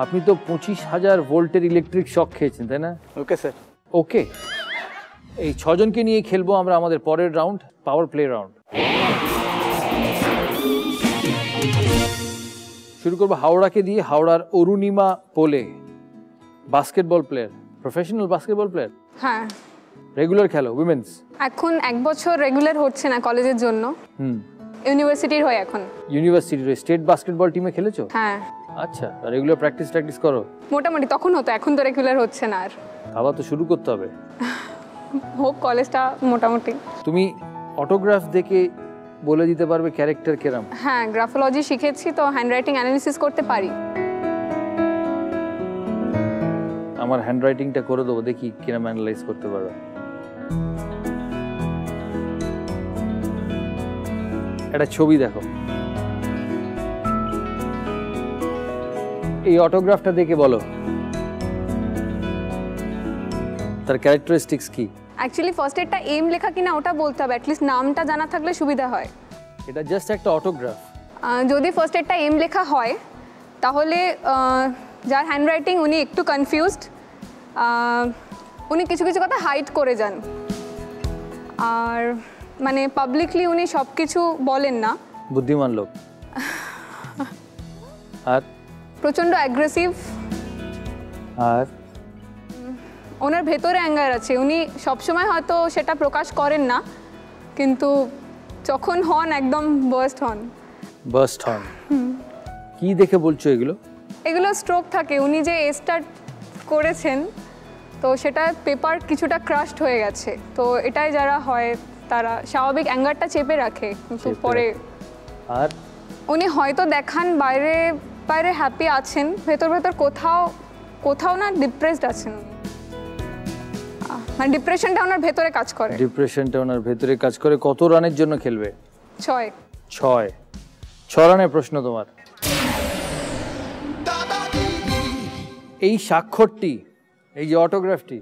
আপনি তো 25,000 ভোল্টের ইলেকট্রিক শক খেয়েছেন, তাই না? Okay sir. ওকে, এই 6 জনকে নিয়ে খেলবো আমরা আমাদের পরের রাউন্ড, পাওয়ার প্লে রাউন্ড। শুরু করবো হাওড়াকে দিয়ে। হাওড়ার অরুণিমা পোলে, basketball player, professional basketball player. হ্যাঁ, রেগুলার খেলো উইমেন্স? এখন 1 বছর রেগুলার হচ্ছে না কলেজের জন্য। ইউনিভার্সিটির হয়ে এখন। ইউনিভার্সিটির স্টেট বাস্কেটবল টিমে খেলেছো? হ্যাঁ। আচ্ছা, রেগুলার প্র্যাকটিস করো? মোটামুটি তখন হতো, এখন তো রেগুলার হচ্ছে না আর। আবার তো শুরু করতে হবে। হোক কলেজটা মোটামুটি। তুমি অটোগ্রাফ দেখে বলে দিতে পারবে ক্যারেক্টার কেরাম? হ্যাঁ, গ্রাফোলজি শিখেছি তো হ্যান্ডরাইটিং অ্যানালিসিস করতে পারি। আমার হ্যান্ডরাইটিংটা করে দেবো, দেখি কিরম অ্যানালাইজ করতে পারো। একটা ছবি দেখো, এই অটোগ্রাফটা দেখে বলো তার ক্যারেক্টারিস্টিক্স কি। অ্যাকচুয়ালি ফার্স্ট এডটা এম লেখা কিনা ওটা বলতে হবে, অ্যাটলিস্ট নামটা জানা থাকলে সুবিধা হয়। এটা জাস্ট একটা অটোগ্রাফ। যদি ফার্স্ট এডটা এম লেখা হয় তাহলে যার হ্যান্ডরাইটিং উনি একটু কনফিউজড, উনি কিছু কিছু কথা হাইড করে যান, আর মানে পাবলিকলি উনি সব কিছু বলেন না। বুদ্ধিমান লোক। আর প্রচণ্ড অ্যাগ্রেসিভ, আর ওনার ভেতরে অ্যাঙ্গার আছে, উনি সবসময় হয়তো সেটা প্রকাশ করেন না, কিন্তু যখন হন একদম বার্স্ট হন। কি দেখে বলছো এগুলো? এগুলো স্ট্রোক থাকে, উনি যে স্টার্ট করেছেন তো সেটা পেপার কিছুটা ক্রাশড হয়ে গেছে, তো এটাই যারা হয় তারা স্বাভাবিক অ্যাঙ্গারটা চেপে রাখে, কিন্তু পরে। আর উনি হয়তো দেখান বাইরে বাইরে হ্যাপি আছেন, ভেতর কোথাও না ডিপ্রেসড আছেন, মানে ডিপ্রেশনটা ওনার ভেতরে কাজ করে। কত রানের জন্য খেলবে? 6 রানের প্রশ্ন তোমার। এই স্বাক্ষরটি, এই যে অটোগ্রাফটি,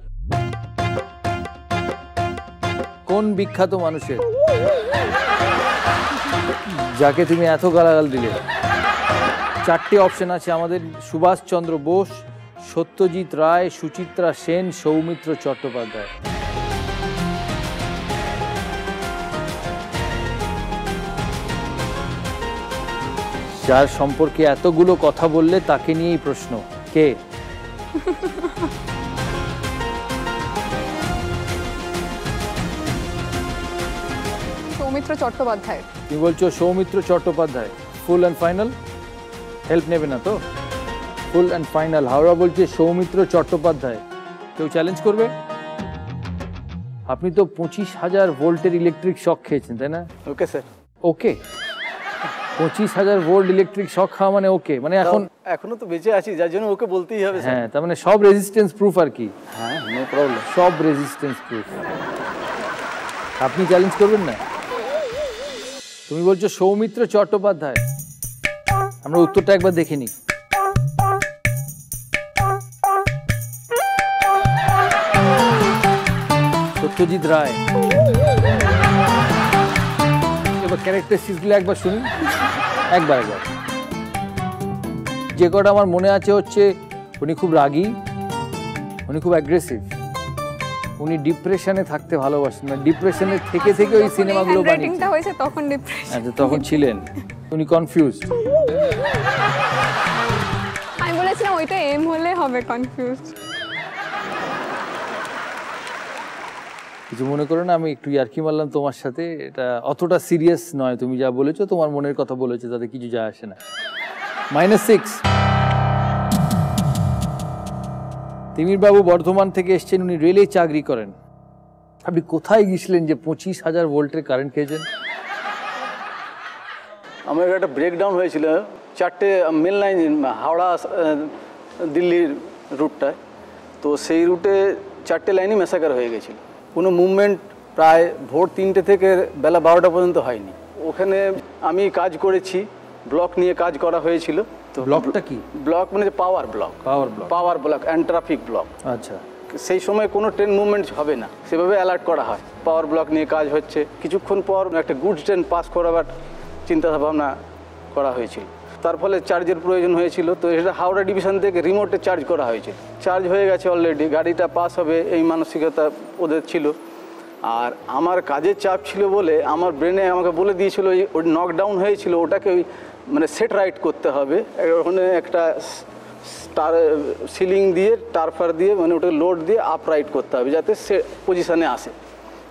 কোন বিখ্যাত মানুষের যাকে তুমি এত গালাগাল দিলে? 4টে অপশন আছে আমাদের: সুভাষচন্দ্র বোস, সত্যজিৎ রায়, সুচিত্রা সেন, সৌমিত্র চট্টোপাধ্যায়। যার সম্পর্কে এতগুলো কথা বললে তাকে নিয়েই প্রশ্ন, কে? সৌমিত্র চট্টোপাধ্যায়। তুমি বলছো সৌমিত্র চট্টোপাধ্যায়? ফুল অ্যান্ড ফাইনাল? হেল্প নেবে না তো? ফুল অ্যান্ড ফাইনাল। হাওড়া বলছে সৌমিত্র চট্টোপাধ্যায়। কেউ চ্যালেঞ্জ করবে? আপনি তো 25,000 ভোল্টের ইলেকট্রিক শক খেয়েছেন, তাই না? Okay sir. Okay, 25,000 volt electric shock খাওয়া মানে ওকে, মানে এখনো তো বেঁচে আছি, যার জন্য ওকে বলতেই হবে। হ্যাঁ, তার মানে সব রেজিস্ট্যান্স প্রুফ আর কি। হ্যাঁ, নো প্রবলেম, সব রেজিস্ট্যান্স প্রুফ। আপনি চ্যালেঞ্জ করবেন না? তুমি বলছো সৌমিত্র চট্টোপাধ্যায়, আমরা উত্তরটা একবার দেখে নিই। সত্যজিৎ রায়। এবার ক্যারেক্টারিস্টিক্সগুলো একবার শুনি, একবার। যে কটা আমার মনে আছে হচ্ছে, উনি খুব রাগী, উনি খুব অ্যাগ্রেসিভ, উনি ডিপ্রেশনে থাকতে ভালোবাসেন, মানে ডিপ্রেশনে থেকে ওই সিনেমাগুলো বানিয়েছেন। হয়েছে তখন ডিপ্রেশন, তখন ছিলেন। উনি কনফিউজড। আমি বলেছিলাম ওইটা এম হলে হবে কনফিউজড। কিছু মনে করো না, আমি একটু ইয়ার্কি মারলাম তোমার সাথে, এটা অতটা সিরিয়াস নয়। তুমি যা বলেছো, তোমার মনের কথা বলেছো, তাতে কিছু যায় আসে না। -6। তিমির বাবু বর্ধমান থেকে এসছেন, উনি রেলে চাকরি করেন। আপনি কোথায় গিয়েছিলেন যে 25,000 ভোল্টের কারেন্ট খেয়েছেন? আমার একটা ব্রেকডাউন হয়েছিল 4টে মেন লাইন, হাওড়া দিল্লির রুটটায়, তো সেই রুটে 4টে লাইনই ম্যাসাকার হয়ে গেছিল। কোনো মুভমেন্ট প্রায় ভোর 3টে থেকে বেলা 12টা পর্যন্ত হয়নি। ওখানে আমি কাজ করেছি, ব্লক নিয়ে কাজ করা হয়েছিল। তো ব্লকটা কি? ব্লক মানে পাওয়ার ব্লক অ্যান্ড ট্রাফিক ব্লক। আচ্ছা, সেই সময় কোনো ট্রেন মুভমেন্ট হবে না, সেভাবে অ্যালার্ট করা হয়। পাওয়ার ব্লক নিয়ে কাজ হচ্ছে। কিছুক্ষণ পর একটা গুডস ট্রেন পাস করাবার চিন্তা ভাবনা করা হয়েছিল। তার ফলে চার্জের প্রয়োজন হয়েছিল। তো এটা হাওড়া ডিভিশন থেকে রিমোটে চার্জ করা হয়েছিল। চার্জ হয়ে গেছে অলরেডি, গাড়িটা পাস হবে এই মানসিকতা ওদের ছিল। আর আমার কাজের চাপ ছিল বলে আমার ব্রেনে আমাকে বলে দিয়েছিল ওই নকডাউন হয়েছিল, ওটাকে ওই মানে সেট রাইট করতে হবে। ওখানে একটা স্টার সিলিং দিয়ে টারফার দিয়ে মানে ওটা লোড দিয়ে আপ রাইট করতে হবে যাতে সে পজিশানে আসে।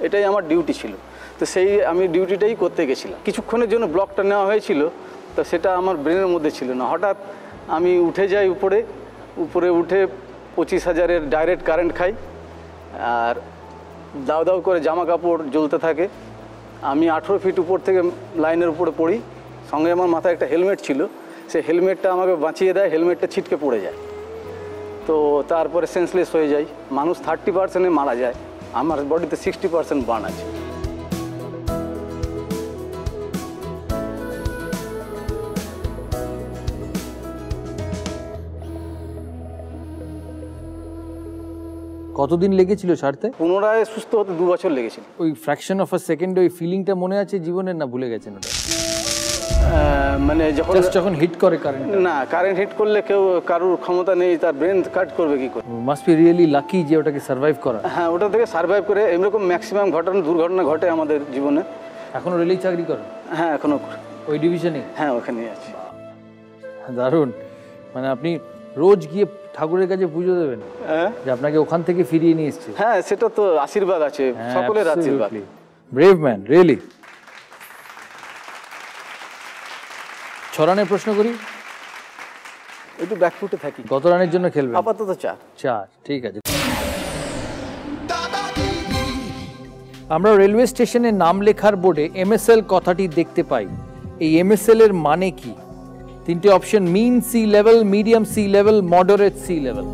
এটাই আমার ডিউটি ছিল। তো সেই আমি ডিউটিটাই করতে গেছিলাম। কিছুক্ষণের জন্য ব্লকটা নেওয়া হয়েছিল, তো সেটা আমার ব্রেনের মধ্যে ছিল না। হঠাৎ আমি উঠে যাই উপরে উঠে 25,000-এর ডাইরেক্ট কারেন্ট খাই, আর দাও দাও করে জামা কাপড় জ্বলতে থাকে। আমি 18 ফিট উপর থেকে লাইনের উপরে পড়ি। সঙ্গে আমার মাথায় একটা হেলমেট ছিল, সেই হেলমেটটা আমাকে বাঁচিয়ে দেয়, হেলমেটটা ছিটকে পড়ে যায়। তো তারপরে সেন্সলেস হয়ে যাই। মানুষ 30% মারা যায়, আমার বডিতে 60% বার্ন আছে। কতদিন লেগেছিল ছাড়তে? পুনরায় সুস্থ হতে 2 বছর লেগেছিল। ওই ফ্র্যাকশন অফ আ সেকেন্ড ওই ফিলিংটা মনে আছে জীবনের, না ভুলে গেছেন ওটা? মানে যখন হিট করে কারেন্ট, না কারেন্ট হিট করলে কারোর ক্ষমতা নেই, তার ব্রেন কাট করবে কি করে। মাস্ট বি রিয়েলি লাকি যে ওটাকে সার্ভাইভ করা। হ্যাঁ, ওটা থেকে সার্ভাইভ করে এরকম ম্যাক্সিমাম দুর্ঘটনা ঘটে আমাদের জীবনে। এখনো রেলেই চাকরি করেন? হ্যাঁ, এখনো ওই ডিভিশনে? হ্যাঁ, ওখানেই আছি। দারুণ। মানে আপনি রোজ গিয়ে ঠাকুরের কাছে পুজো দেবেন যে আপনাকে ওখান থেকে ফিরিয়ে নিয়ে এসেছে? হ্যাঁ, সেটা তো আশীর্বাদ আছে, সকলের আশীর্বাদ। Brave man, really. 6 রানের প্রশ্ন করি, একটু ব্যাকফুটে থাকি। কত রানের জন্য খেলবেন? আপাতত 4। ঠিক আছে। আমরা রেলওয়ে স্টেশনের নাম লেখার বোর্ডে MSL কথাটি দেখতে পাই। এই MSL এর মানে কি? 3টে option: mean sea level, medium sea level, moderate sea level.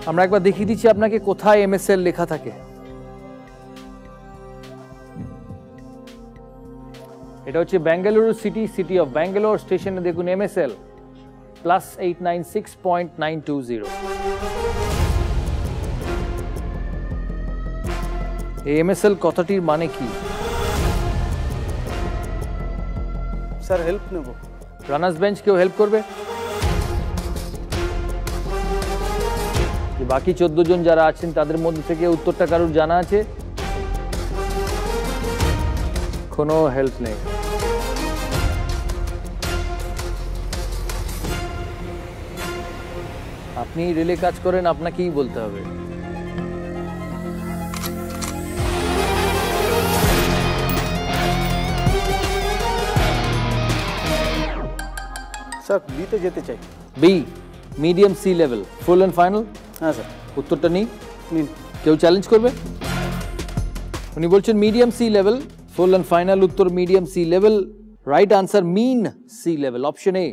আমরা একবার দেখিয়ে দিচ্ছি আপনাকে কোথায় MSL লেখা থাকে। এটা হচ্ছে বেঙ্গালুরু সিটি অফ ব্যাঙ্গালোর। স্টেশনে দেখুন MSL +896.920। এই MSL কথাটির মানে কি? স্যার, হেল্প নেব। রানার্স বেঞ্চ কেউ হেল্প করবে? বাকি 14 জন যারা আছেন তাদের মধ্যে থেকে উত্তরটা কারোর জানা আছে? কোনো হেল্প নেই। আপনি রেলে কাজ করেন, আপনাকেই বলতে হবে। স্যার, বিতে যেতে চাই। B, medium sea level, full and final? হ্যাঁ স্যার। উত্তরটা নিন। নিন। কেউ চ্যালেঞ্জ করবে? উনি বলছেন medium sea level, full and final. উত্তর medium sea level. Right answer mean sea level, option A.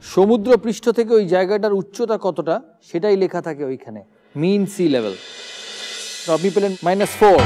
সমুদ্র পৃষ্ঠ থেকে ওই জায়গাটার উচ্চতা কতটা সেটাই লেখা থাকে ওইখানে, মিন সি লেভেল। আপনি পেলেন -4।